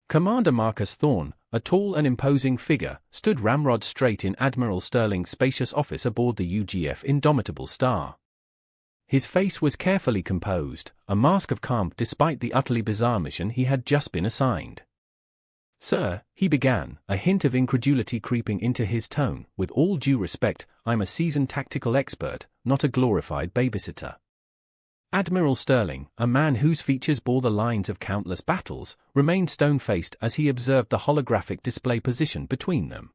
Commander Marcus Thorne, a tall and imposing figure, stood ramrod straight in Admiral Sterling's spacious office aboard the UGF Indomitable Star. His face was carefully composed, a mask of calm despite the utterly bizarre mission he had just been assigned. "Sir," he began, a hint of incredulity creeping into his tone, "with all due respect, I'm a seasoned tactical expert, not a glorified babysitter." Admiral Sterling, a man whose features bore the lines of countless battles, remained stone-faced as he observed the holographic display position between them.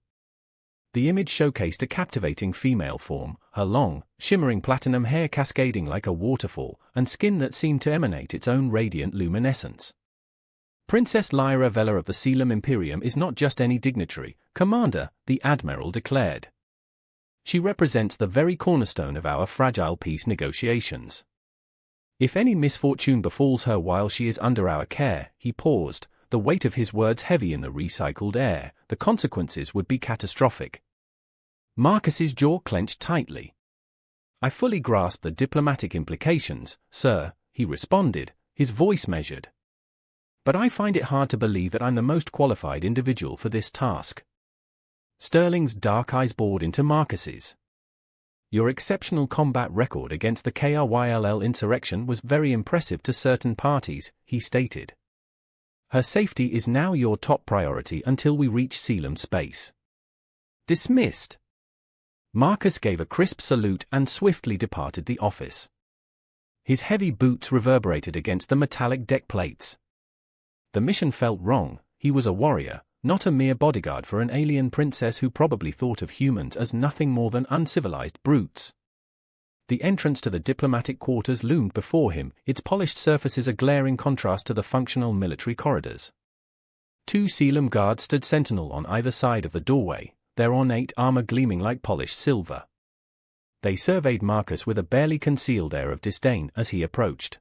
The image showcased a captivating female form, her long, shimmering platinum hair cascading like a waterfall, and skin that seemed to emanate its own radiant luminescence. "Princess Lyra Vela of the Sealam Imperium is not just any dignitary, Commander," the Admiral declared. "She represents the very cornerstone of our fragile peace negotiations. If any misfortune befalls her while she is under our care," he paused, the weight of his words heavy in the recycled air, "the consequences would be catastrophic." Marcus's jaw clenched tightly. "I fully grasp the diplomatic implications, sir," he responded, his voice measured. "But I find it hard to believe that I'm the most qualified individual for this task." Sterling's dark eyes bored into Marcus's. "Your exceptional combat record against the KRYLL insurrection was very impressive to certain parties," he stated. "Her safety is now your top priority until we reach Sealam space." "Dismissed." Marcus gave a crisp salute and swiftly departed the office. His heavy boots reverberated against the metallic deck plates. The mission felt wrong. He was a warrior, not a mere bodyguard for an alien princess who probably thought of humans as nothing more than uncivilized brutes. The entrance to the diplomatic quarters loomed before him, its polished surfaces a glaring contrast to the functional military corridors. 2 Sealam guards stood sentinel on either side of the doorway, their ornate armor gleaming like polished silver. They surveyed Marcus with a barely concealed air of disdain as he approached.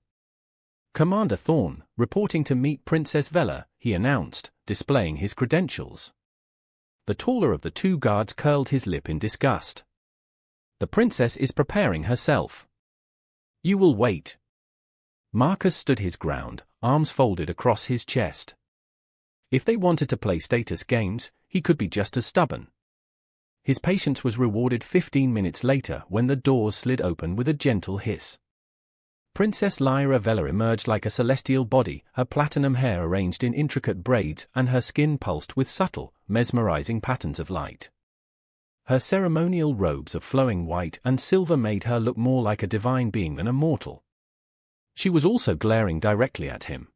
"Commander Thorne, reporting to meet Princess Vela," he announced, displaying his credentials. The taller of the 2 guards curled his lip in disgust. "The princess is preparing herself. You will wait." Marcus stood his ground, arms folded across his chest. If they wanted to play status games, he could be just as stubborn. His patience was rewarded 15 minutes later when the doors slid open with a gentle hiss. Princess Lyra Vela emerged like a celestial body, her platinum hair arranged in intricate braids and her skin pulsed with subtle, mesmerizing patterns of light. Her ceremonial robes of flowing white and silver made her look more like a divine being than a mortal. She was also glaring directly at him.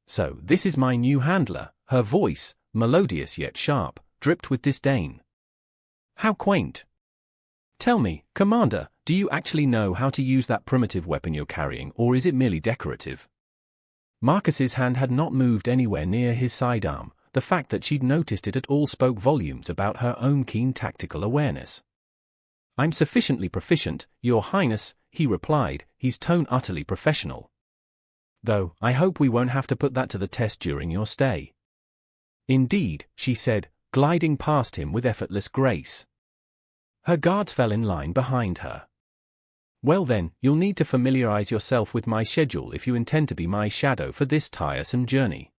"So this is my new handler," her voice, melodious yet sharp, dripped with disdain. "How quaint. Tell me, Commander, do you actually know how to use that primitive weapon you're carrying, or is it merely decorative?" Marcus's hand had not moved anywhere near his sidearm. The fact that she'd noticed it at all spoke volumes about her own keen tactical awareness. "I'm sufficiently proficient, Your Highness," he replied, his tone utterly professional. "Though, I hope we won't have to put that to the test during your stay." "Indeed," she said, gliding past him with effortless grace. Her guards fell in line behind her. "Well then, you'll need to familiarize yourself with my schedule if you intend to be my shadow for this tiresome journey."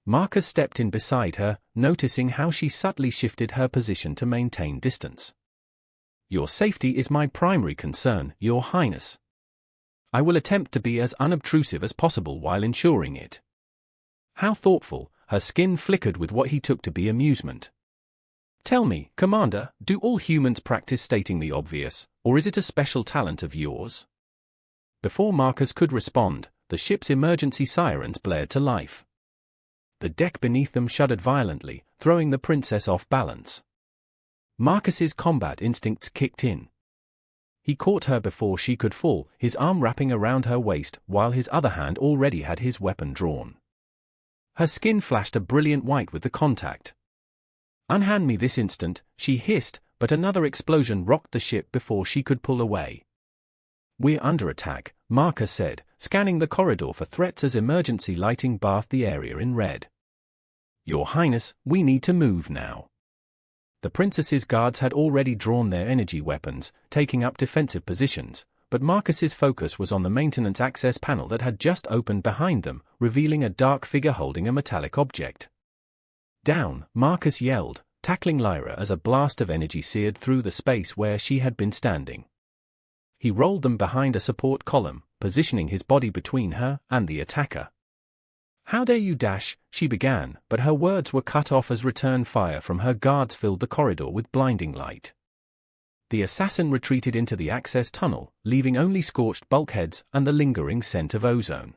Marcus stepped in beside her, noticing how she subtly shifted her position to maintain distance. "Your safety is my primary concern, Your Highness. I will attempt to be as unobtrusive as possible while ensuring it." How thoughtful, her skin flickered with what he took to be amusement. "Tell me, Commander, do all humans practice stating the obvious, or is it a special talent of yours?" Before Marcus could respond, the ship's emergency sirens blared to life. The deck beneath them shuddered violently, throwing the princess off balance. Marcus's combat instincts kicked in. He caught her before she could fall, his arm wrapping around her waist, while his other hand already had his weapon drawn. Her skin flashed a brilliant white with the contact. "Unhand me this instant," she hissed, but another explosion rocked the ship before she could pull away. "We're under attack," Marcus said, scanning the corridor for threats as emergency lighting bathed the area in red. "Your Highness, we need to move now." The princess's guards had already drawn their energy weapons, taking up defensive positions, but Marcus's focus was on the maintenance access panel that had just opened behind them, revealing a dark figure holding a metallic object. "Down!" Marcus yelled, tackling Lyra as a blast of energy seared through the space where she had been standing. He rolled them behind a support column, positioning his body between her and the attacker. "How dare you dash," she began, but her words were cut off as return fire from her guards filled the corridor with blinding light. The assassin retreated into the access tunnel, leaving only scorched bulkheads and the lingering scent of ozone.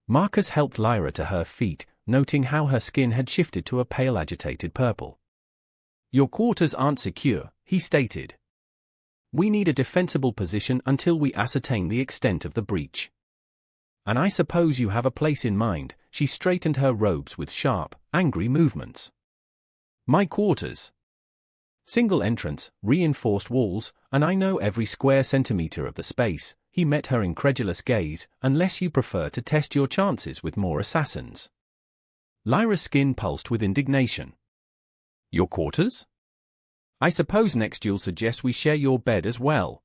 Marcus helped Lyra to her feet, noting how her skin had shifted to a pale agitated purple. "Your quarters aren't secure," he stated. "We need a defensible position until we ascertain the extent of the breach." "And I suppose you have a place in mind." She straightened her robes with sharp, angry movements. "My quarters. Single entrance, reinforced walls, and I know every square centimeter of the space." He met her incredulous gaze. "Unless you prefer to test your chances with more assassins." Lyra's skin pulsed with indignation. "Your quarters? I suppose next you'll suggest we share your bed as well."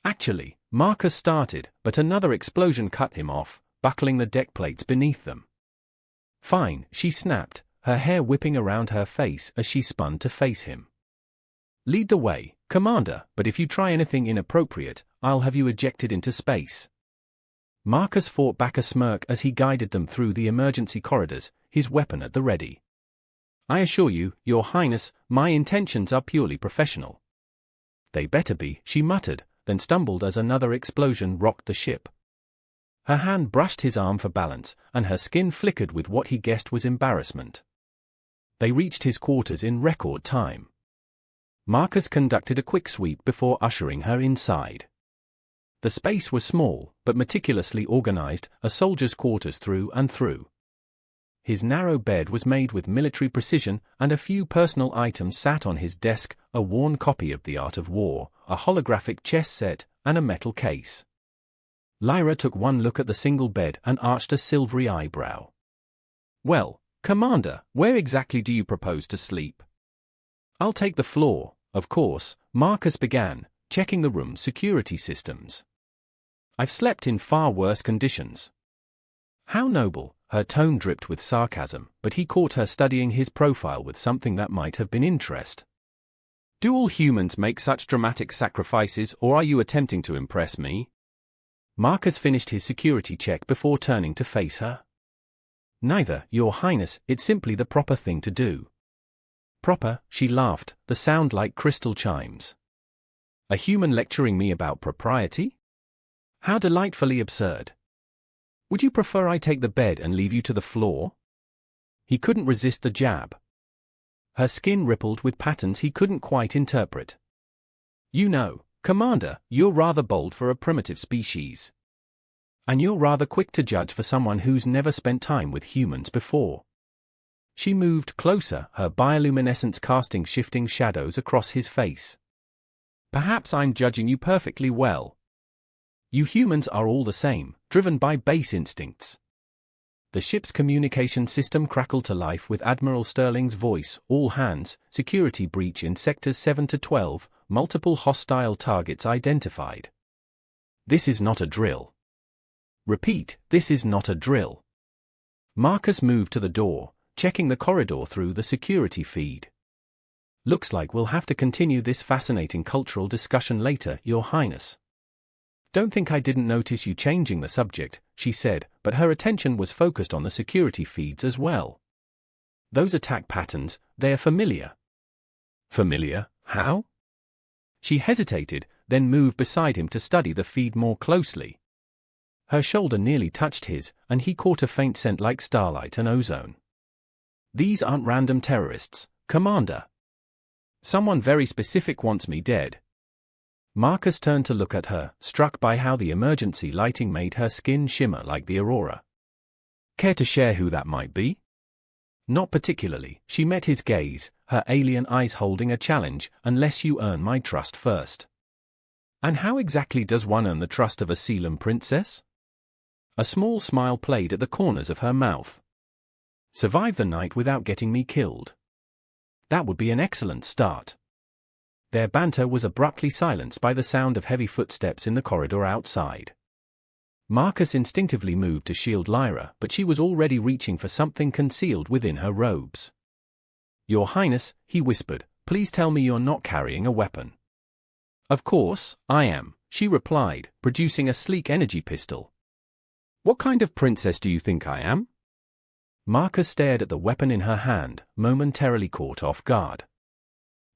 "Actually," Marcus started, but another explosion cut him off, buckling the deck plates beneath them. "Fine," she snapped, her hair whipping around her face as she spun to face him. "Lead the way, Commander, but if you try anything inappropriate, I'll have you ejected into space." Marcus fought back a smirk as he guided them through the emergency corridors, his weapon at the ready. "I assure you, Your Highness, my intentions are purely professional." "They better be," she muttered, then stumbled as another explosion rocked the ship. Her hand brushed his arm for balance, and her skin flickered with what he guessed was embarrassment. They reached his quarters in record time. Marcus conducted a quick sweep before ushering her inside. The space was small, but meticulously organized, a soldier's quarters through and through. His narrow bed was made with military precision, and a few personal items sat on his desk, a worn copy of The Art of War, a holographic chess set, and a metal case. Lyra took one look at the single bed and arched a silvery eyebrow. "Well, Commander, where exactly do you propose to sleep?" "I'll take the floor, of course," Marcus began, checking the room's security systems. "I've slept in far worse conditions." "How noble," her tone dripped with sarcasm, but he caught her studying his profile with something that might have been interest. "Do all humans make such dramatic sacrifices, or are you attempting to impress me?" Marcus finished his security check before turning to face her. "Neither, Your Highness, it's simply the proper thing to do." "Proper?" she laughed, the sound like crystal chimes. "A human lecturing me about propriety? How delightfully absurd. Would you prefer I take the bed and leave you to the floor?" He couldn't resist the jab. Her skin rippled with patterns he couldn't quite interpret. "You know, Commander, you're rather bold for a primitive species. And you're rather quick to judge for someone who's never spent time with humans before." She moved closer, her bioluminescence casting shifting shadows across his face. "Perhaps I'm judging you perfectly well. You humans are all the same, driven by base instincts." The ship's communication system crackled to life with Admiral Sterling's voice. "All hands, security breach in sectors 7 to 12, multiple hostile targets identified." "This is not a drill." "Repeat, this is not a drill." Marcus moved to the door, checking the corridor through the security feed. "Looks like we'll have to continue this fascinating cultural discussion later, Your Highness." "Don't think I didn't notice you changing the subject," she said, but her attention was focused on the security feeds as well. "Those attack patterns, they're familiar." "Familiar? How?" She hesitated, then moved beside him to study the feed more closely. Her shoulder nearly touched his, and he caught a faint scent like starlight and ozone. "These aren't random terrorists, Commander. Someone very specific wants me dead." Marcus turned to look at her, struck by how the emergency lighting made her skin shimmer like the aurora. "Care to share who that might be?" "Not particularly," she met his gaze, her alien eyes holding a challenge. "Unless you earn my trust first." "And how exactly does one earn the trust of a Sealam princess?" A small smile played at the corners of her mouth. "Survive the night without getting me killed. That would be an excellent start." Their banter was abruptly silenced by the sound of heavy footsteps in the corridor outside. Marcus instinctively moved to shield Lyra, but she was already reaching for something concealed within her robes. "Your Highness," he whispered, "please tell me you're not carrying a weapon." "Of course, I am," she replied, producing a sleek energy pistol. "What kind of princess do you think I am?" Marcus stared at the weapon in her hand, momentarily caught off guard.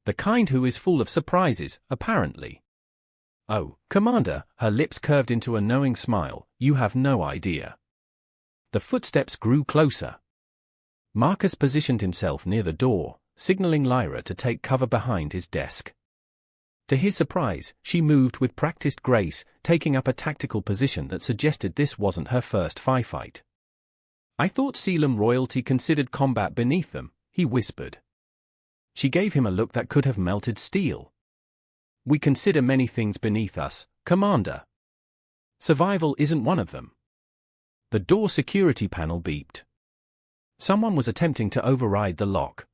"The kind who is full of surprises, apparently." "Oh, Commander," her lips curved into a knowing smile, "you have no idea." The footsteps grew closer. Marcus positioned himself near the door, signaling Lyra to take cover behind his desk. To his surprise, she moved with practiced grace, taking up a tactical position that suggested this wasn't her first firefight. "I thought Sealam royalty considered combat beneath them," he whispered. She gave him a look that could have melted steel. "We consider many things beneath us, Commander. Survival isn't one of them." The door security panel beeped. Someone was attempting to override the lock.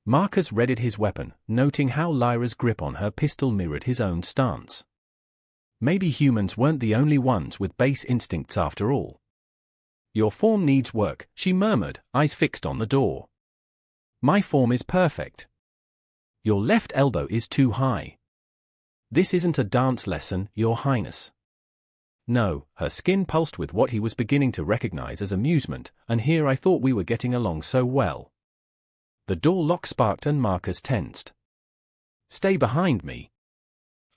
Marcus readied his weapon, noting how Lyra's grip on her pistol mirrored his own stance. Maybe humans weren't the only ones with base instincts after all. "Your form needs work," she murmured, eyes fixed on the door. "My form is perfect. Your left elbow is too high. This isn't a dance lesson, Your Highness." No, her skin pulsed with what he was beginning to recognize as amusement, and here I thought we were getting along so well. The door lock sparked and Marcus tensed. "Stay behind me."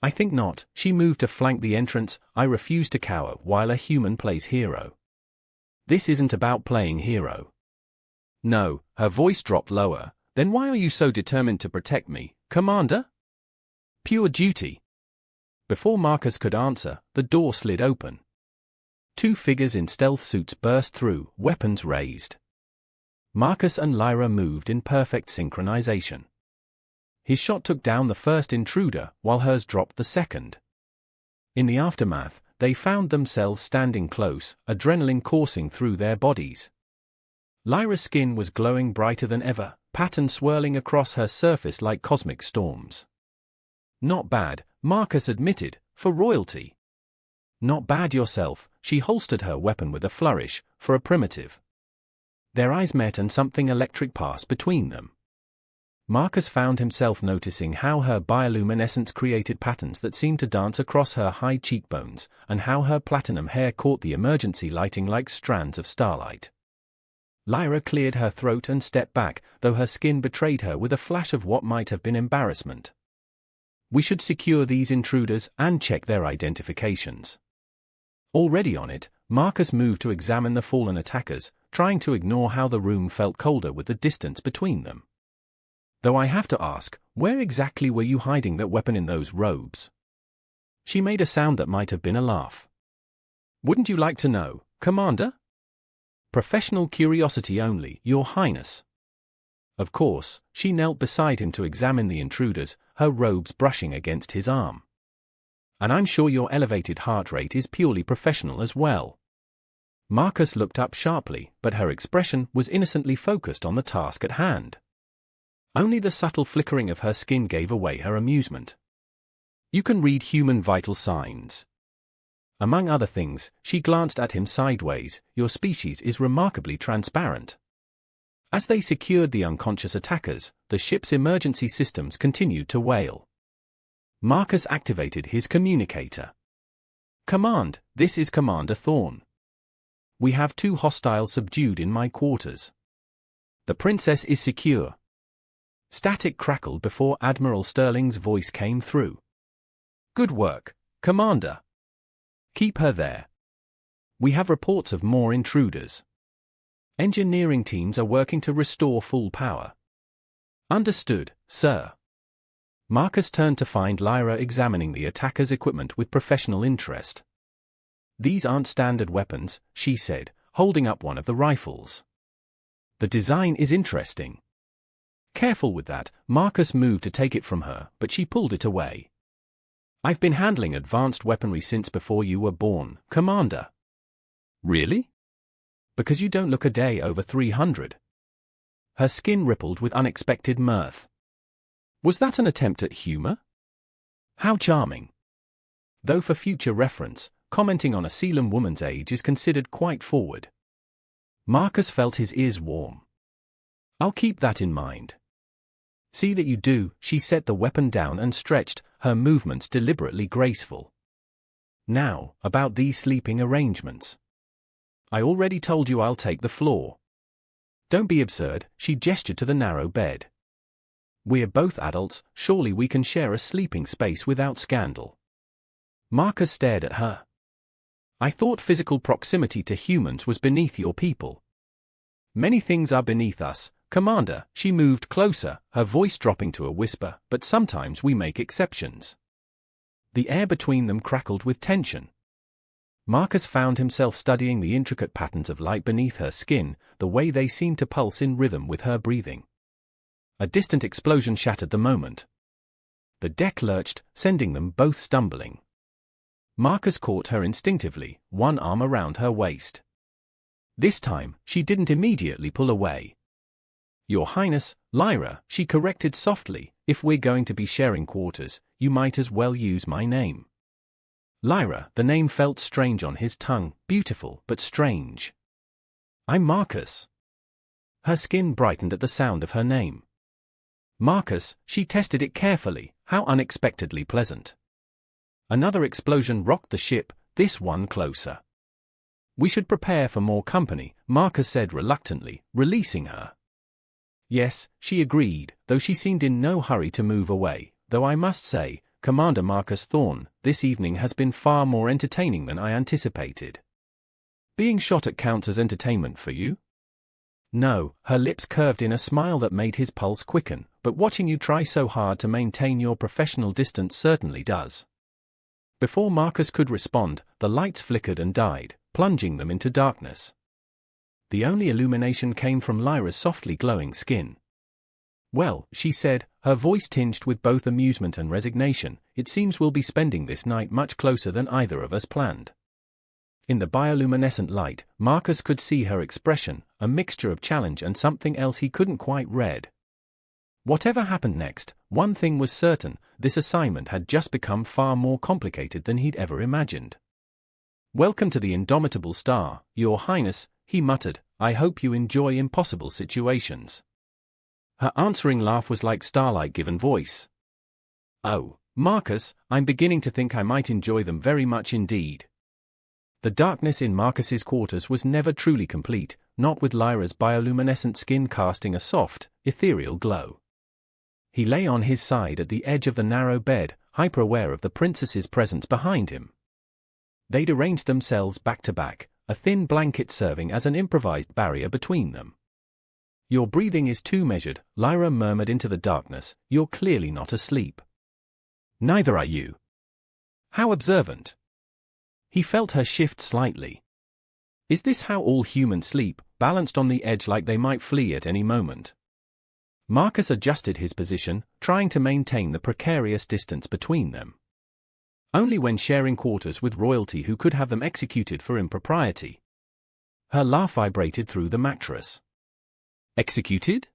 "I think not." She moved to flank the entrance. "I refuse to cower while a human plays hero. This isn't about playing hero." "No," her voice dropped lower. "Then why are you so determined to protect me, Commander?" "Pure duty." Before Marcus could answer, the door slid open. Two figures in stealth suits burst through, weapons raised. Marcus and Lyra moved in perfect synchronization. His shot took down the first intruder, while hers dropped the second. In the aftermath, they found themselves standing close, adrenaline coursing through their bodies. Lyra's skin was glowing brighter than ever, patterns swirling across her surface like cosmic storms. "Not bad," Marcus admitted, "for royalty." "Not bad yourself." She holstered her weapon with a flourish, "for a primitive." Their eyes met and something electric passed between them. Marcus found himself noticing how her bioluminescence created patterns that seemed to dance across her high cheekbones, and how her platinum hair caught the emergency lighting like strands of starlight. Lyra cleared her throat and stepped back, though her skin betrayed her with a flash of what might have been embarrassment. "We should secure these intruders and check their identifications." Already on it, Marcus moved to examine the fallen attackers, trying to ignore how the room felt colder with the distance between them. "Though I have to ask, where exactly were you hiding that weapon in those robes?" She made a sound that might have been a laugh. "Wouldn't you like to know, Commander?" "Professional curiosity only, Your Highness." Of course, she knelt beside him to examine the intruders, her robes brushing against his arm. "And I'm sure your elevated heart rate is purely professional as well." Marcus looked up sharply, but her expression was innocently focused on the task at hand. Only the subtle flickering of her skin gave away her amusement. "You can read human vital signs." Among other things, she glanced at him sideways. "Your species is remarkably transparent." As they secured the unconscious attackers, the ship's emergency systems continued to wail. Marcus activated his communicator. "Command, this is Commander Thorne. We have 2 hostiles subdued in my quarters. The princess is secure." Static crackled before Admiral Sterling's voice came through. "Good work, Commander. Keep her there. We have reports of more intruders. Engineering teams are working to restore full power." "Understood, sir." Marcus turned to find Lyra examining the attacker's equipment with professional interest. "These aren't standard weapons," she said, holding up one of the rifles. "The design is interesting." Careful with that, Marcus moved to take it from her, but she pulled it away. "I've been handling advanced weaponry since before you were born, Commander." "Really?" "Because you don't look a day over 300. Her skin rippled with unexpected mirth. Was that an attempt at humor? How charming. Though for future reference, commenting on a Sealam woman's age is considered quite forward. Marcus felt his ears warm. I'll keep that in mind. See that you do. She set the weapon down and stretched, her movements deliberately graceful. Now, about these sleeping arrangements. I already told you I'll take the floor. Don't be absurd, she gestured to the narrow bed. We're both adults, surely we can share a sleeping space without scandal. Marcus stared at her. I thought physical proximity to humans was beneath your people. Many things are beneath us, Commander. She moved closer, her voice dropping to a whisper, but sometimes we make exceptions. The air between them crackled with tension. Marcus found himself studying the intricate patterns of light beneath her skin, the way they seemed to pulse in rhythm with her breathing. A distant explosion shattered the moment. The deck lurched, sending them both stumbling. Marcus caught her instinctively, one arm around her waist. This time, she didn't immediately pull away. Your Highness, Lyra, she corrected softly, if we're going to be sharing quarters, you might as well use my name. Lyra, the name felt strange on his tongue, beautiful but strange. I'm Marcus. Her skin brightened at the sound of her name. Marcus, she tested it carefully, how unexpectedly pleasant. Another explosion rocked the ship, this one closer. We should prepare for more company, Marcus said reluctantly, releasing her. Yes, she agreed, though she seemed in no hurry to move away, though I must say, Commander Marcus Thorne, this evening has been far more entertaining than I anticipated. Being shot at counts as entertainment for you? No, her lips curved in a smile that made his pulse quicken, but watching you try so hard to maintain your professional distance certainly does. Before Marcus could respond, the lights flickered and died, plunging them into darkness. The only illumination came from Lyra's softly glowing skin. Well, she said, her voice tinged with both amusement and resignation, it seems we'll be spending this night much closer than either of us planned. In the bioluminescent light, Marcus could see her expression, a mixture of challenge and something else he couldn't quite read. Whatever happened next, one thing was certain, this assignment had just become far more complicated than he'd ever imagined. Welcome to the Indomitable Star, Your Highness, he muttered, I hope you enjoy impossible situations. Her answering laugh was like starlight given voice. Oh, Marcus, I'm beginning to think I might enjoy them very much indeed. The darkness in Marcus's quarters was never truly complete, not with Lyra's bioluminescent skin casting a soft, ethereal glow. He lay on his side at the edge of the narrow bed, hyper-aware of the princess's presence behind him. They'd arranged themselves back to back, a thin blanket serving as an improvised barrier between them. Your breathing is too measured, Lyra murmured into the darkness, you're clearly not asleep. Neither are you. How observant. He felt her shift slightly. Is this how all humans sleep, balanced on the edge like they might flee at any moment? Marcus adjusted his position, trying to maintain the precarious distance between them. Only when sharing quarters with royalty who could have them executed for impropriety. Her laugh vibrated through the mattress. Executed?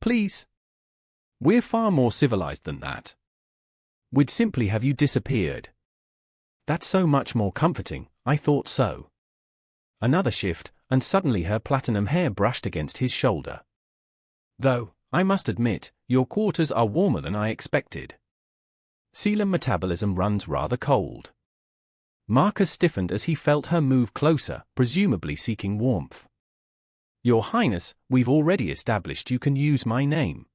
Please. We're far more civilized than that. We'd simply have you disappeared. That's so much more comforting, I thought so. Another shift, and suddenly her platinum hair brushed against his shoulder. Though, I must admit, your quarters are warmer than I expected. Sealam metabolism runs rather cold. Marcus stiffened as he felt her move closer, presumably seeking warmth. Your Highness, we've already established you can use my name.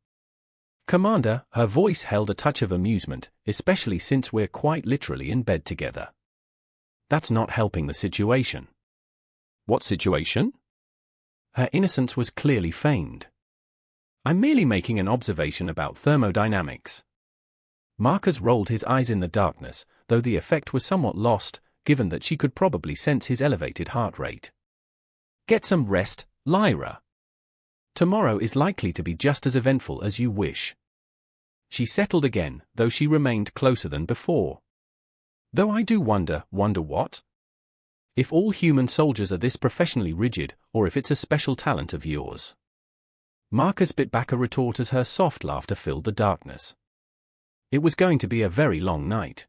Commander, her voice held a touch of amusement, especially since we're quite literally in bed together. That's not helping the situation. What situation? Her innocence was clearly feigned. I'm merely making an observation about thermodynamics. Marcus rolled his eyes in the darkness, though the effect was somewhat lost, given that she could probably sense his elevated heart rate. Get some rest, Lyra. Tomorrow is likely to be just as eventful as you wish. She settled again, though she remained closer than before. Though I do wonder what? If all human soldiers are this professionally rigid, or if it's a special talent of yours. Marcus bit back a retort as her soft laughter filled the darkness. It was going to be a very long night.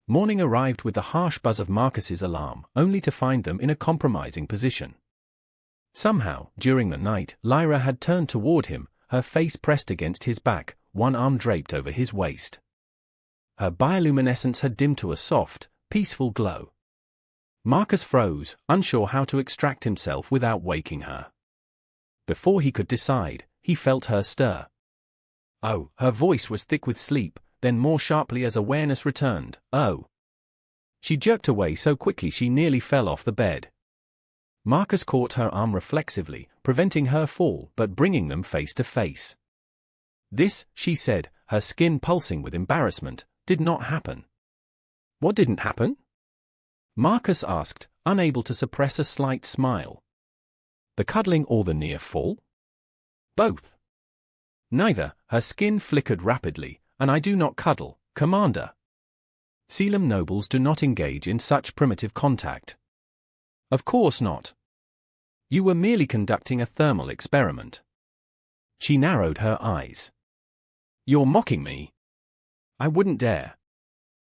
Morning arrived with the harsh buzz of Marcus's alarm, only to find them in a compromising position. Somehow, during the night, Lyra had turned toward him, her face pressed against his back, one arm draped over his waist. Her bioluminescence had dimmed to a soft, peaceful glow. Marcus froze, unsure how to extract himself without waking her. Before he could decide, he felt her stir. Oh, her voice was thick with sleep, then more sharply as awareness returned, oh. She jerked away so quickly she nearly fell off the bed. Marcus caught her arm reflexively, preventing her fall but bringing them face to face. This, she said, her skin pulsing with embarrassment, did not happen. What didn't happen? Marcus asked, unable to suppress a slight smile. The cuddling or the near fall? Both. Neither, her skin flickered rapidly, and I do not cuddle, Commander. Sealam nobles do not engage in such primitive contact. Of course not. You were merely conducting a thermal experiment. She narrowed her eyes. You're mocking me. I wouldn't dare.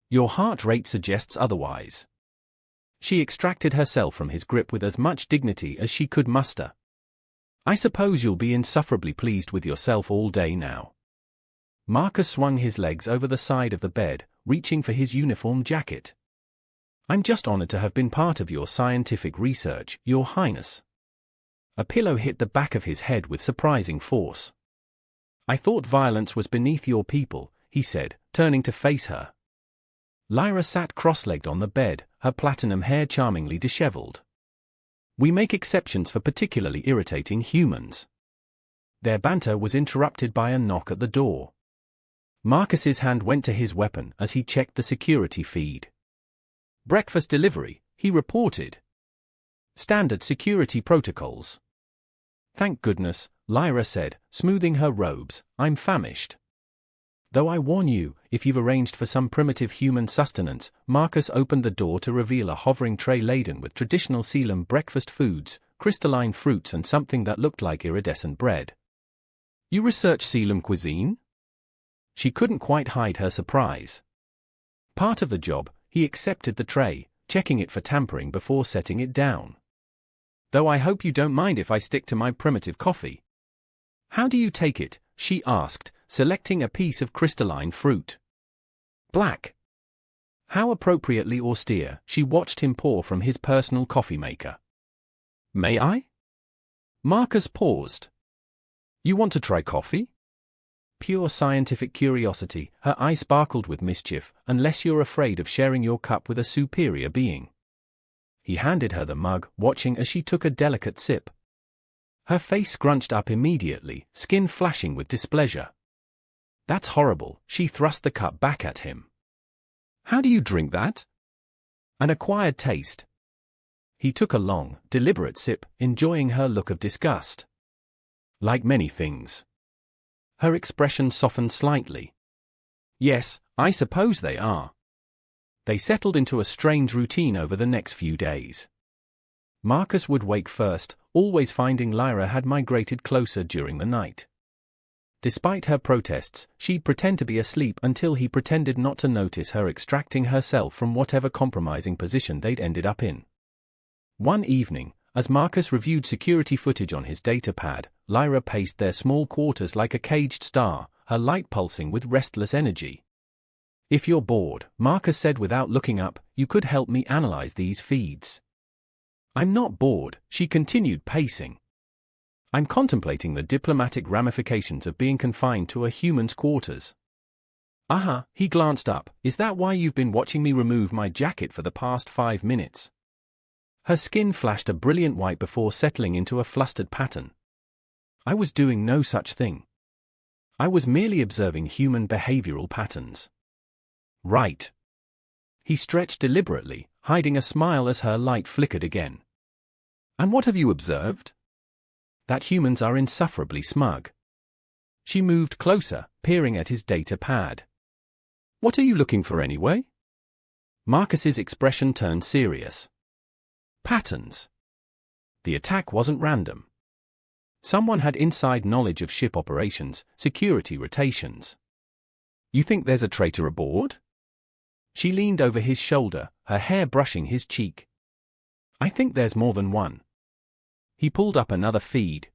Your heart rate suggests otherwise. She extracted herself from his grip with as much dignity as she could muster. I suppose you'll be insufferably pleased with yourself all day now. Marcus swung his legs over the side of the bed, reaching for his uniform jacket. I'm just honored to have been part of your scientific research, Your Highness. A pillow hit the back of his head with surprising force. I thought violence was beneath your people, he said, turning to face her. Lyra sat cross-legged on the bed, her platinum hair charmingly disheveled. We make exceptions for particularly irritating humans. Their banter was interrupted by a knock at the door. Marcus's hand went to his weapon as he checked the security feed. Breakfast delivery, he reported. Standard security protocols. Thank goodness, Lyra said, smoothing her robes, I'm famished. Though I warn you, if you've arranged for some primitive human sustenance, Marcus opened the door to reveal a hovering tray laden with traditional Sealam breakfast foods, crystalline fruits and something that looked like iridescent bread. You research Sealam cuisine? She couldn't quite hide her surprise. Part of the job, he accepted the tray, checking it for tampering before setting it down. Though I hope you don't mind if I stick to my primitive coffee. How do you take it? She asked, selecting a piece of crystalline fruit. Black. How appropriately austere, she watched him pour from his personal coffee maker. May I? Marcus paused. You want to try coffee? Pure scientific curiosity, her eye sparkled with mischief, unless you're afraid of sharing your cup with a superior being. He handed her the mug, watching as she took a delicate sip. Her face scrunched up immediately, skin flashing with displeasure. That's horrible, she thrust the cup back at him. How do you drink that? An acquired taste. He took a long, deliberate sip, enjoying her look of disgust. Like many things. Her expression softened slightly. Yes, I suppose they are. They settled into a strange routine over the next few days. Marcus would wake first, always finding Lyra had migrated closer during the night. Despite her protests, she'd pretend to be asleep until he pretended not to notice her extracting herself from whatever compromising position they'd ended up in. One evening, as Marcus reviewed security footage on his data pad, Lyra paced their small quarters like a caged star, her light pulsing with restless energy. If you're bored, Marcus said without looking up, you could help me analyze these feeds. I'm not bored, she continued pacing. I'm contemplating the diplomatic ramifications of being confined to a human's quarters. Aha, he glanced up, is that why you've been watching me remove my jacket for the past 5 minutes? Her skin flashed a brilliant white before settling into a flustered pattern. I was doing no such thing. I was merely observing human behavioral patterns. Right. He stretched deliberately, hiding a smile as her light flickered again. And what have you observed? That humans are insufferably smug. She moved closer, peering at his data pad. What are you looking for anyway? Marcus's expression turned serious. Patterns. The attack wasn't random. Someone had inside knowledge of ship operations, security rotations. You think there's a traitor aboard? She leaned over his shoulder, her hair brushing his cheek. I think there's more than one. He pulled up another feed.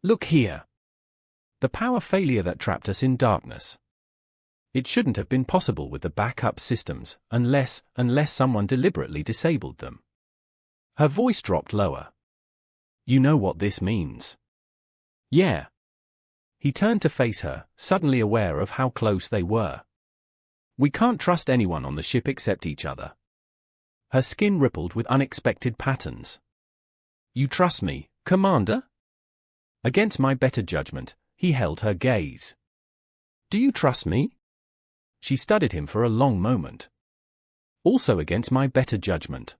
Look here. The power failure that trapped us in darkness. It shouldn't have been possible with the backup systems, unless someone deliberately disabled them. Her voice dropped lower. You know what this means. Yeah. He turned to face her, suddenly aware of how close they were. We can't trust anyone on the ship except each other. Her skin rippled with unexpected patterns. You trust me, Commander? Against my better judgment, he held her gaze. Do you trust me? She studied him for a long moment. Also against my better judgment.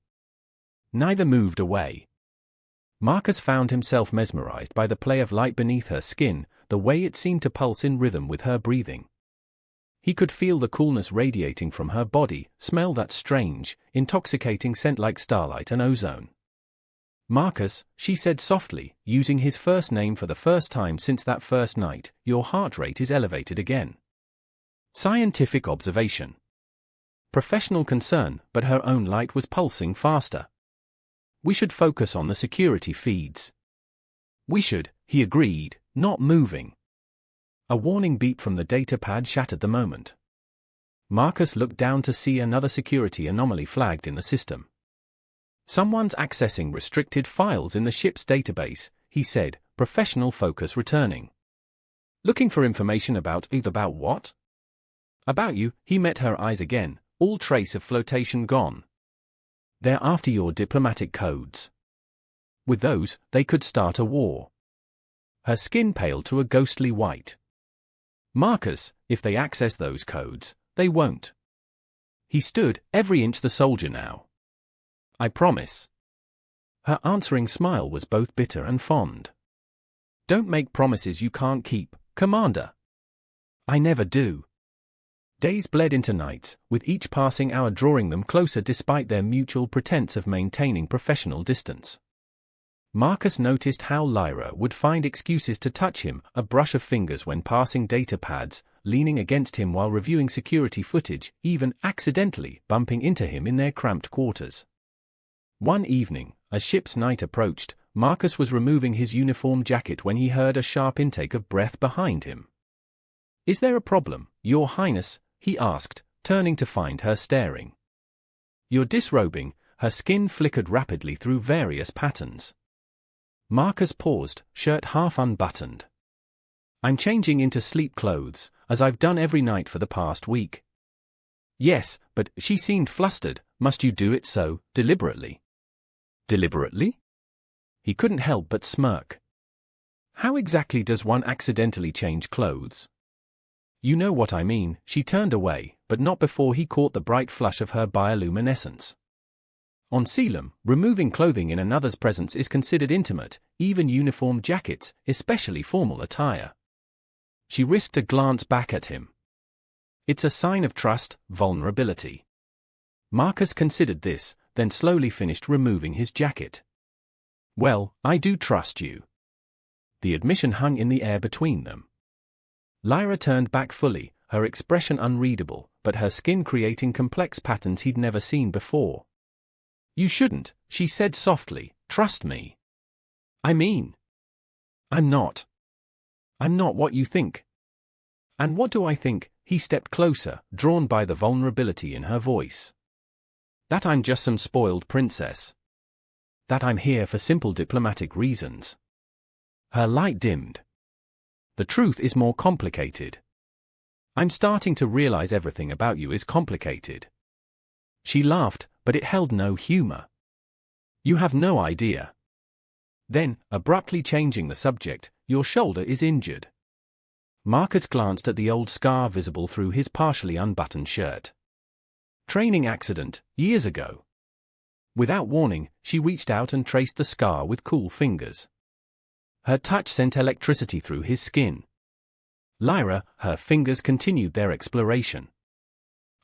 Neither moved away. Marcus found himself mesmerized by the play of light beneath her skin, the way it seemed to pulse in rhythm with her breathing. He could feel the coolness radiating from her body, smell that strange, intoxicating scent like starlight and ozone. Marcus, she said softly, using his first name for the first time since that first night, your heart rate is elevated again. Scientific observation. Professional concern, but her own light was pulsing faster. We should focus on the security feeds. We should, he agreed, not moving. A warning beep from the data pad shattered the moment. Marcus looked down to see another security anomaly flagged in the system. Someone's accessing restricted files in the ship's database, he said, professional focus returning. Looking for information about what? About you, he met her eyes again, all trace of flotation gone. They're after your diplomatic codes. With those, they could start a war. Her skin paled to a ghostly white. Marcus, if they access those codes, they won't. He stood, every inch the soldier now. I promise. Her answering smile was both bitter and fond. Don't make promises you can't keep, Commander. I never do. Days bled into nights, with each passing hour drawing them closer despite their mutual pretense of maintaining professional distance. Marcus noticed how Lyra would find excuses to touch him, a brush of fingers when passing data pads, leaning against him while reviewing security footage, even accidentally bumping into him in their cramped quarters. One evening, as ship's night approached, Marcus was removing his uniform jacket when he heard a sharp intake of breath behind him. Is there a problem, Your Highness? He asked, turning to find her staring. You're disrobing, her skin flickered rapidly through various patterns. Marcus paused, shirt half unbuttoned. I'm changing into sleep clothes, as I've done every night for the past week. Yes, but she seemed flustered. Must you do it so, deliberately? Deliberately? He couldn't help but smirk. How exactly does one accidentally change clothes? You know what I mean. She turned away, but not before he caught the bright flush of her bioluminescence. On Sealam, removing clothing in another's presence is considered intimate, even uniform jackets, especially formal attire. She risked a glance back at him. It's a sign of trust, vulnerability. Marcus considered this, then slowly finished removing his jacket. Well, I do trust you. The admission hung in the air between them. Lyra turned back fully, her expression unreadable, but her skin creating complex patterns he'd never seen before. You shouldn't, she said softly, trust me. I mean, I'm not what you think. And what do I think? He stepped closer, drawn by the vulnerability in her voice. That I'm just some spoiled princess. That I'm here for simple diplomatic reasons. Her light dimmed. The truth is more complicated. I'm starting to realize everything about you is complicated. She laughed, but it held no humor. You have no idea. Then, abruptly changing the subject, your shoulder is injured. Marcus glanced at the old scar visible through his partially unbuttoned shirt. Training accident, years ago. Without warning, she reached out and traced the scar with cool fingers. Her touch sent electricity through his skin. Lyra, her fingers continued their exploration.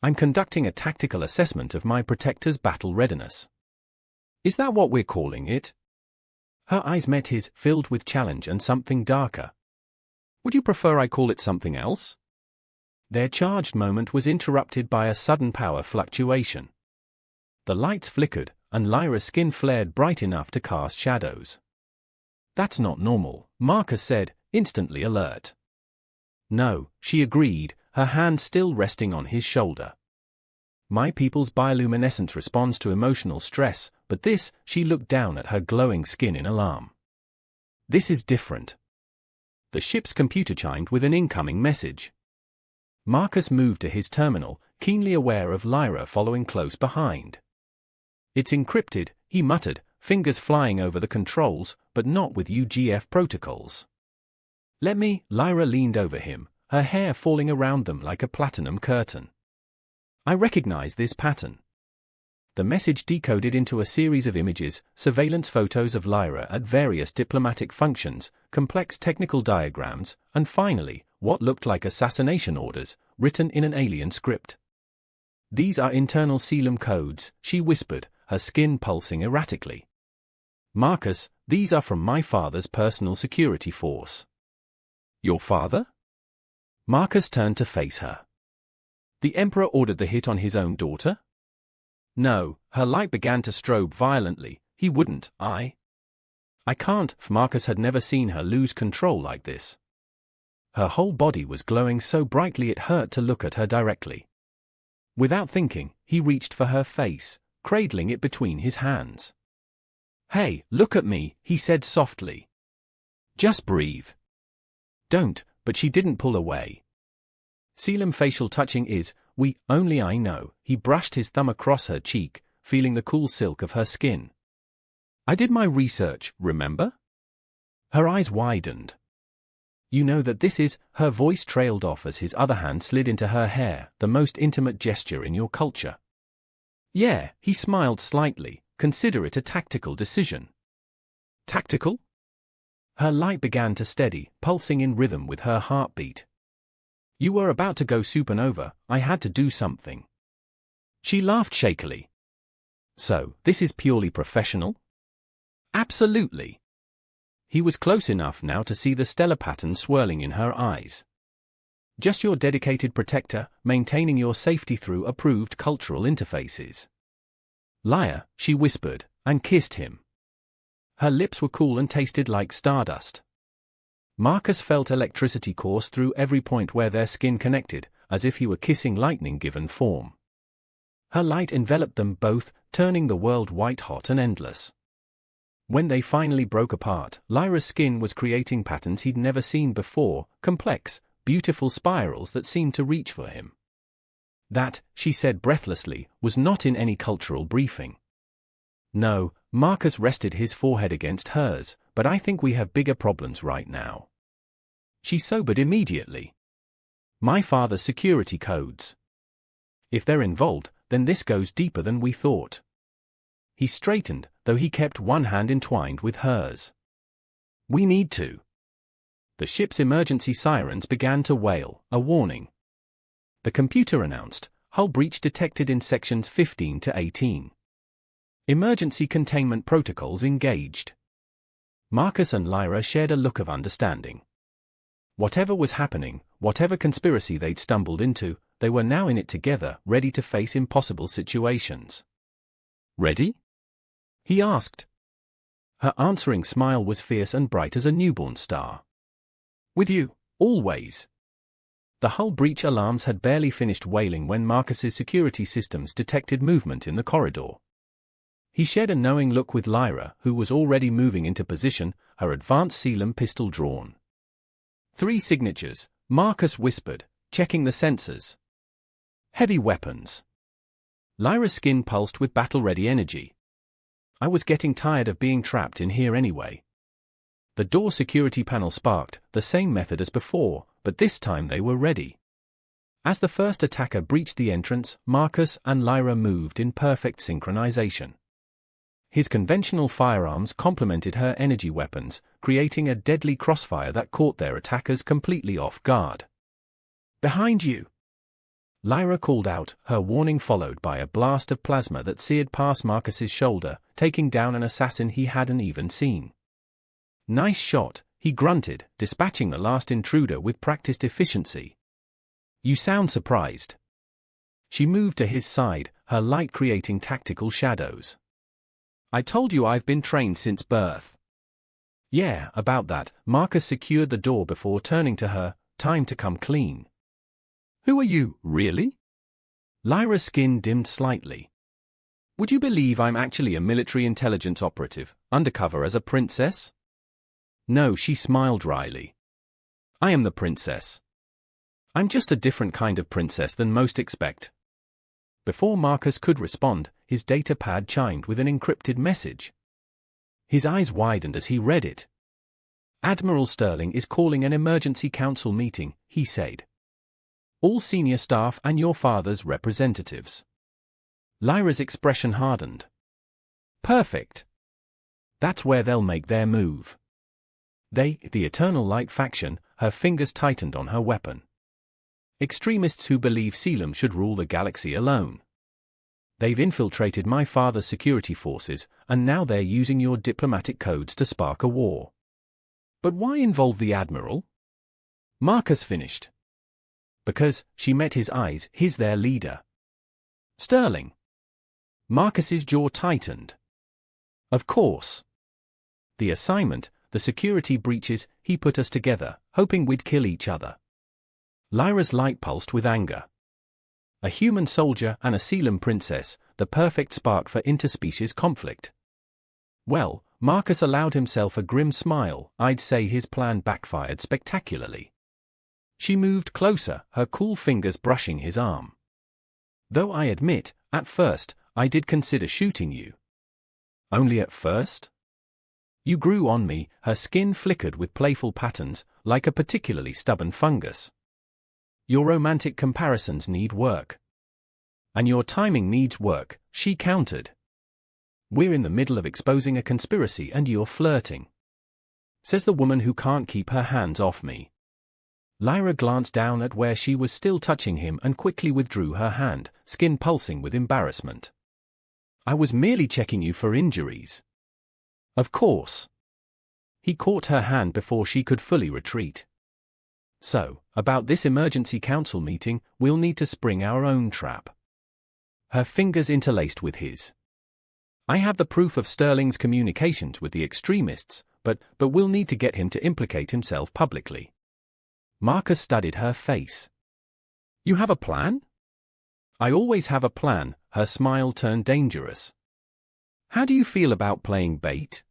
I'm conducting a tactical assessment of my protector's battle readiness. Is that what we're calling it? Her eyes met his, filled with challenge and something darker. "Would you prefer I call it something else?" Their charged moment was interrupted by a sudden power fluctuation. The lights flickered, and Lyra's skin flared bright enough to cast shadows. "That's not normal," Marcus said, instantly alert. "No," she agreed, her hand still resting on his shoulder. "My people's bioluminescence responds to emotional stress, but this," she looked down at her glowing skin in alarm. "This is different." The ship's computer chimed with an incoming message. Marcus moved to his terminal, keenly aware of Lyra following close behind. "It's encrypted," he muttered, fingers flying over the controls, but not with UGF protocols. "Let me." Lyra leaned over him, her hair falling around them like a platinum curtain. "I recognize this pattern." The message decoded into a series of images, surveillance photos of Lyra at various diplomatic functions, complex technical diagrams, and finally, what looked like assassination orders, written in an alien script. "These are internal Sealam codes," she whispered, her skin pulsing erratically. "Marcus, these are from my father's personal security force." "Your father?" Marcus turned to face her. "The Emperor ordered the hit on his own daughter?" "No," her light began to strobe violently. "He wouldn't. I can't." Marcus had never seen her lose control like this. Her whole body was glowing so brightly it hurt to look at her directly. Without thinking, he reached for her face, cradling it between his hands. "Hey, look at me," he said softly. "Just breathe." "Don't," but she didn't pull away. "Sealam facial touching is, only I know." He brushed his thumb across her cheek, feeling the cool silk of her skin. "I did my research, remember?" Her eyes widened. "You know that this is," her voice trailed off as his other hand slid into her hair, "the most intimate gesture in your culture." "Yeah," he smiled slightly, "consider it a tactical decision." "Tactical?" Her light began to steady, pulsing in rhythm with her heartbeat. "You were about to go supernova, I had to do something." She laughed shakily. "So, this is purely professional?" "Absolutely." He was close enough now to see the stellar pattern swirling in her eyes. "Just your dedicated protector, maintaining your safety through approved cultural interfaces." "Liar," she whispered, and kissed him. Her lips were cool and tasted like stardust. Marcus felt electricity course through every point where their skin connected, as if he were kissing lightning given form. Her light enveloped them both, turning the world white-hot and endless. When they finally broke apart, Lyra's skin was creating patterns he'd never seen before, complex, beautiful spirals that seemed to reach for him. "That," she said breathlessly, "was not in any cultural briefing." "No," Marcus rested his forehead against hers, "but I think we have bigger problems right now." She sobered immediately. "My father's security codes. If they're involved, then this goes deeper than we thought." He straightened, though he kept one hand entwined with hers. "We need to." The ship's emergency sirens began to wail, a warning. The computer announced, "Hull breach detected in sections 15 to 18. Emergency containment protocols engaged." Marcus and Lyra shared a look of understanding. Whatever was happening, whatever conspiracy they'd stumbled into, they were now in it together, ready to face impossible situations. "Ready?" he asked. Her answering smile was fierce and bright as a newborn star. "With you, always." The hull breach alarms had barely finished wailing when Marcus's security systems detected movement in the corridor. He shared a knowing look with Lyra, who was already moving into position, her advanced Sealam pistol drawn. "3 signatures," Marcus whispered, checking the sensors. "Heavy weapons." Lyra's skin pulsed with battle-ready energy. "I was getting tired of being trapped in here anyway." The door security panel sparked, the same method as before, but this time they were ready. As the first attacker breached the entrance, Marcus and Lyra moved in perfect synchronization. His conventional firearms complemented her energy weapons, creating a deadly crossfire that caught their attackers completely off guard. "Behind you!" Lyra called out, her warning followed by a blast of plasma that seared past Marcus's shoulder, taking down an assassin he hadn't even seen. Nice shot, he grunted, dispatching the last intruder with practiced efficiency. You sound surprised. She moved to his side, her light creating tactical shadows. I told you I've been trained since birth. Yeah, about that. Marcus secured the door before turning to her. Time to come clean. Who are you, really? Lyra's skin dimmed slightly. Would you believe I'm actually a military intelligence operative, undercover as a princess? No, she smiled wryly. I am the princess. I'm just a different kind of princess than most expect. Before Marcus could respond, his data pad chimed with an encrypted message. His eyes widened as he read it. Admiral Sterling is calling an emergency council meeting, he said. All senior staff and your father's representatives. Lyra's expression hardened. Perfect. That's where they'll make their move. They, the Eternal Light faction, her fingers tightened on her weapon. Extremists who believe Selim should rule the galaxy alone. They've infiltrated my father's security forces, and now they're using your diplomatic codes to spark a war. But why involve the Admiral? Marcus finished. Because, she met his eyes, he's their leader. Sterling. Marcus's jaw tightened. Of course. The assignment, the security breaches, he put us together, hoping we'd kill each other. Lyra's light pulsed with anger. A human soldier and a Selim princess, the perfect spark for interspecies conflict. Well, Marcus allowed himself a grim smile. I'd say his plan backfired spectacularly. She moved closer, her cool fingers brushing his arm. Though I admit, at first, I did consider shooting you. Only at first? You grew on me, her skin flickered with playful patterns, like a particularly stubborn fungus. Your romantic comparisons need work. And your timing needs work, she countered. We're in the middle of exposing a conspiracy and you're flirting. Says the woman who can't keep her hands off me. Lyra glanced down at where she was still touching him and quickly withdrew her hand, skin pulsing with embarrassment. I was merely checking you for injuries. Of course. He caught her hand before she could fully retreat. So, about this emergency council meeting, we'll need to spring our own trap. Her fingers interlaced with his. I have the proof of Sterling's communications with the extremists, but we'll need to get him to implicate himself publicly. Marcus studied her face. You have a plan? I always have a plan, her smile turned dangerous. How do you feel about playing bait?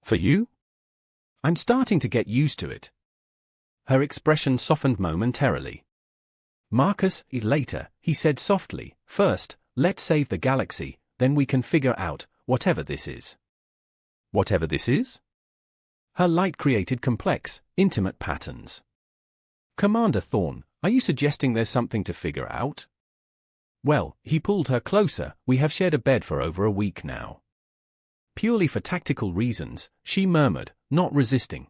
For you? I'm starting to get used to it. Her expression softened momentarily. Marcus, later, he said softly, first, let's save the galaxy, then we can figure out, whatever this is. Whatever this is? Her light created complex, intimate patterns. Commander Thorne, are you suggesting there's something to figure out? Well, he pulled her closer, we have shared a bed for over a week now. Purely for tactical reasons, she murmured, not resisting.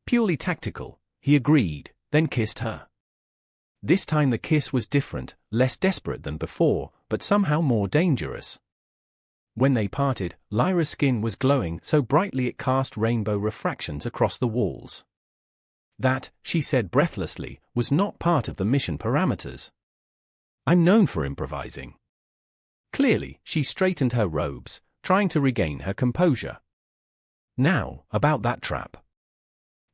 Purely tactical, he agreed, then kissed her. This time the kiss was different, less desperate than before, but somehow more dangerous. When they parted, Lyra's skin was glowing so brightly it cast rainbow refractions across the walls. That, she said breathlessly, was not part of the mission parameters. I'm known for improvising. Clearly, she straightened her robes, trying to regain her composure. Now, about that trap.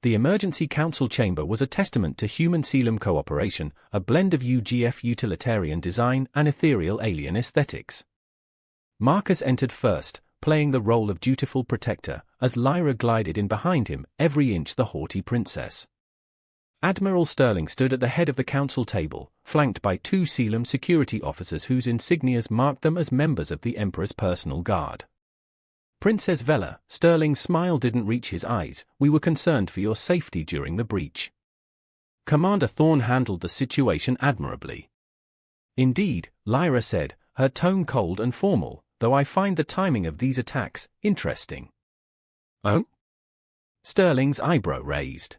The emergency council chamber was a testament to human-Selim cooperation, a blend of UGF utilitarian design and ethereal alien aesthetics. Marcus entered first, playing the role of dutiful protector, as Lyra glided in behind him, every inch the haughty princess. Admiral Sterling stood at the head of the council table, flanked by two Selim security officers whose insignias marked them as members of the Emperor's personal guard. Princess Vela, Sterling's smile didn't reach his eyes, we were concerned for your safety during the breach. Commander Thorne handled the situation admirably. Indeed, Lyra said, her tone cold and formal, though I find the timing of these attacks interesting. Oh? Sterling's eyebrow raised.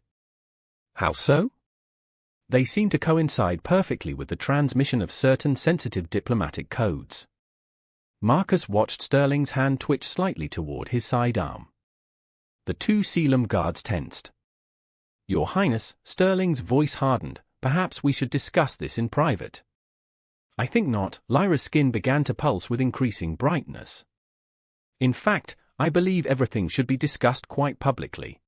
How so? They seem to coincide perfectly with the transmission of certain sensitive diplomatic codes. Marcus watched Sterling's hand twitch slightly toward his sidearm. The two Sealam guards tensed. "Your Highness," Sterling's voice hardened, "perhaps we should discuss this in private." "I think not." Lyra's skin began to pulse with increasing brightness. "In fact, I believe everything should be discussed quite publicly."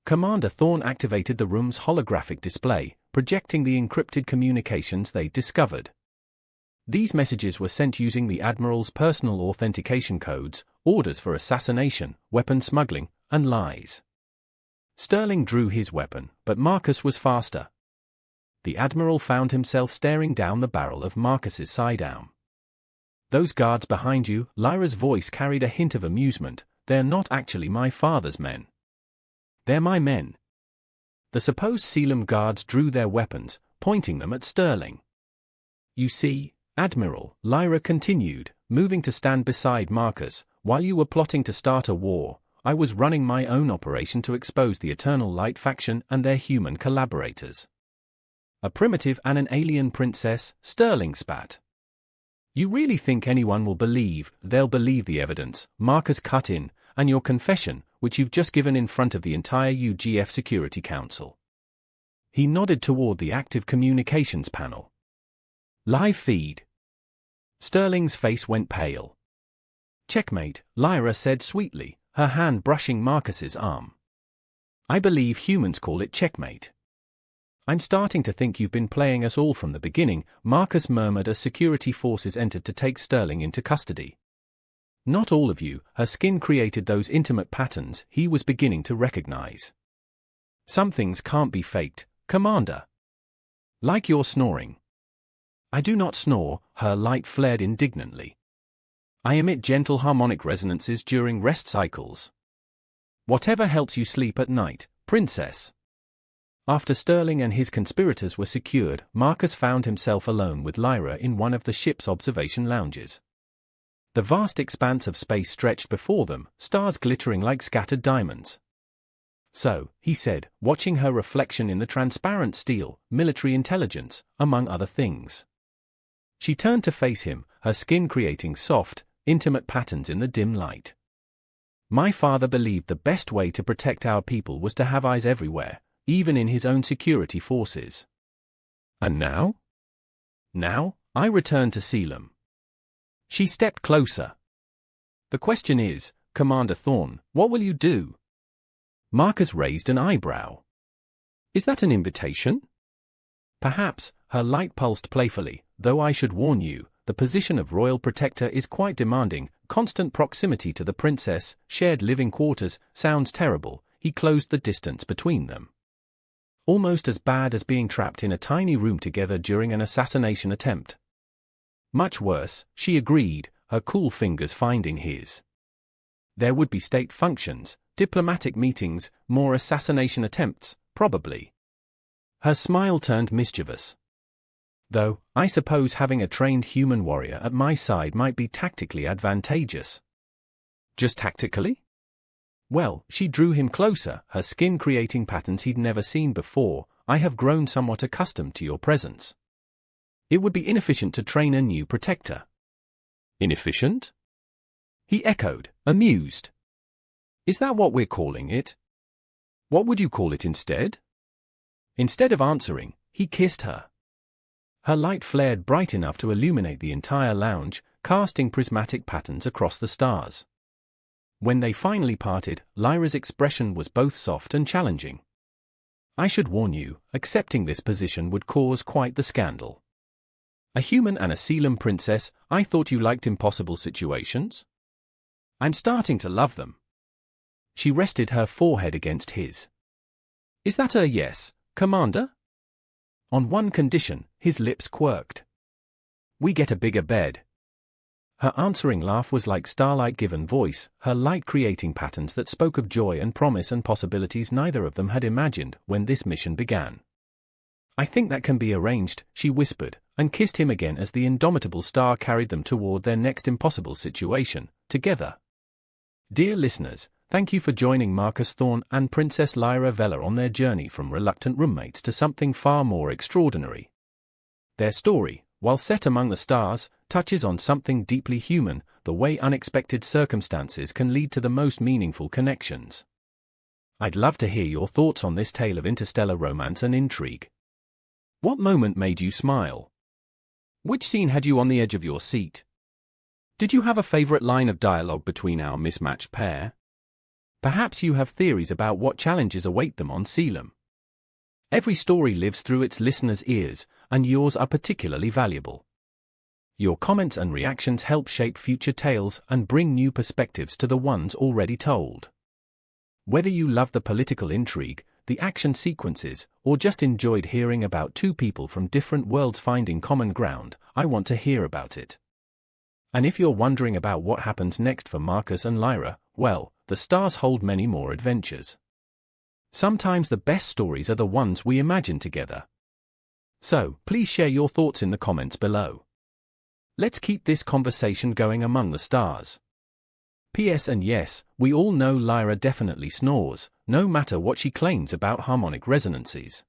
Commander Thorne activated the room's holographic display, projecting the encrypted communications they'd discovered. These messages were sent using the Admiral's personal authentication codes, orders for assassination, weapon smuggling, and lies. Sterling drew his weapon, but Marcus was faster. The Admiral found himself staring down the barrel of Marcus's sidearm. "Those guards behind you," Lyra's voice carried a hint of amusement, "they're not actually my father's men. They're my men." The supposed Sealam guards drew their weapons, pointing them at Sterling. "You see, Admiral," Lyra continued, moving to stand beside Marcus, "while you were plotting to start a war, I was running my own operation to expose the Eternal Light faction and their human collaborators." "A primitive and an alien princess," Sterling spat. "You really think anyone will believe?" "They'll believe the evidence," Marcus cut in, "and your confession, which you've just given in front of the entire UGF Security Council." He nodded toward the active communications panel. "Live feed." Sterling's face went pale. "Checkmate," Lyra said sweetly, her hand brushing Marcus's arm. "I believe humans call it checkmate." "I'm starting to think you've been playing us all from the beginning," Marcus murmured as security forces entered to take Sterling into custody. "Not all of you." Her skin created those intimate patterns he was beginning to recognize. "Some things can't be faked, Commander. Like your snoring." "I do not snore," her light flared indignantly. "I emit gentle harmonic resonances during rest cycles. Whatever helps you sleep at night, Princess." After Sterling and his conspirators were secured, Marcus found himself alone with Lyra in one of the ship's observation lounges. The vast expanse of space stretched before them, stars glittering like scattered diamonds. "So," he said, watching her reflection in the transparent steel, "military intelligence, among other things." She turned to face him, her skin creating soft, intimate patterns in the dim light. "My father believed the best way to protect our people was to have eyes everywhere, even in his own security forces." "And now?" "Now, I return to Sealam." She stepped closer. "The question is, Commander Thorne, what will you do?" Marcus raised an eyebrow. "Is that an invitation?" "Perhaps," her light pulsed playfully, "though I should warn you, the position of Royal Protector is quite demanding. Constant proximity to the Princess, shared living quarters, sounds terrible." He closed the distance between them. "Almost as bad as being trapped in a tiny room together during an assassination attempt." "Much worse," she agreed, her cool fingers finding his. "There would be state functions, diplomatic meetings, more assassination attempts, probably." Her smile turned mischievous. "Though, I suppose having a trained human warrior at my side might be tactically advantageous." "Just tactically?" "Well," she drew him closer, her skin creating patterns he'd never seen before, "I have grown somewhat accustomed to your presence. It would be inefficient to train a new protector." "Inefficient?" he echoed, amused. "Is that what we're calling it? What would you call it instead?" Instead of answering, he kissed her. Her light flared bright enough to illuminate the entire lounge, casting prismatic patterns across the stars. When they finally parted, Lyra's expression was both soft and challenging. "I should warn you, accepting this position would cause quite the scandal. A human and a Sealam princess, I thought you liked impossible situations?" "I'm starting to love them." She rested her forehead against his. "Is that a yes, Commander?" "On one condition," his lips quirked. "We get a bigger bed." Her answering laugh was like starlight-given voice, her light creating patterns that spoke of joy and promise and possibilities neither of them had imagined when this mission began. "I think that can be arranged," she whispered, and kissed him again as the indomitable star carried them toward their next impossible situation, together. Dear listeners, thank you for joining Marcus Thorne and Princess Lyra Vela on their journey from reluctant roommates to something far more extraordinary. Their story, while set among the stars, touches on something deeply human, the way unexpected circumstances can lead to the most meaningful connections. I'd love to hear your thoughts on this tale of interstellar romance and intrigue. What moment made you smile? Which scene had you on the edge of your seat? Did you have a favorite line of dialogue between our mismatched pair? Perhaps you have theories about what challenges await them on Selam. Every story lives through its listeners' ears, and yours are particularly valuable. Your comments and reactions help shape future tales and bring new perspectives to the ones already told. Whether you love the political intrigue, the action sequences, or just enjoyed hearing about two people from different worlds finding common ground, I want to hear about it. And if you're wondering about what happens next for Marcus and Lyra, well, the stars hold many more adventures. Sometimes the best stories are the ones we imagine together. So, please share your thoughts in the comments below. Let's keep this conversation going among the stars. P.S. And yes, we all know Lyra definitely snores, no matter what she claims about harmonic resonances.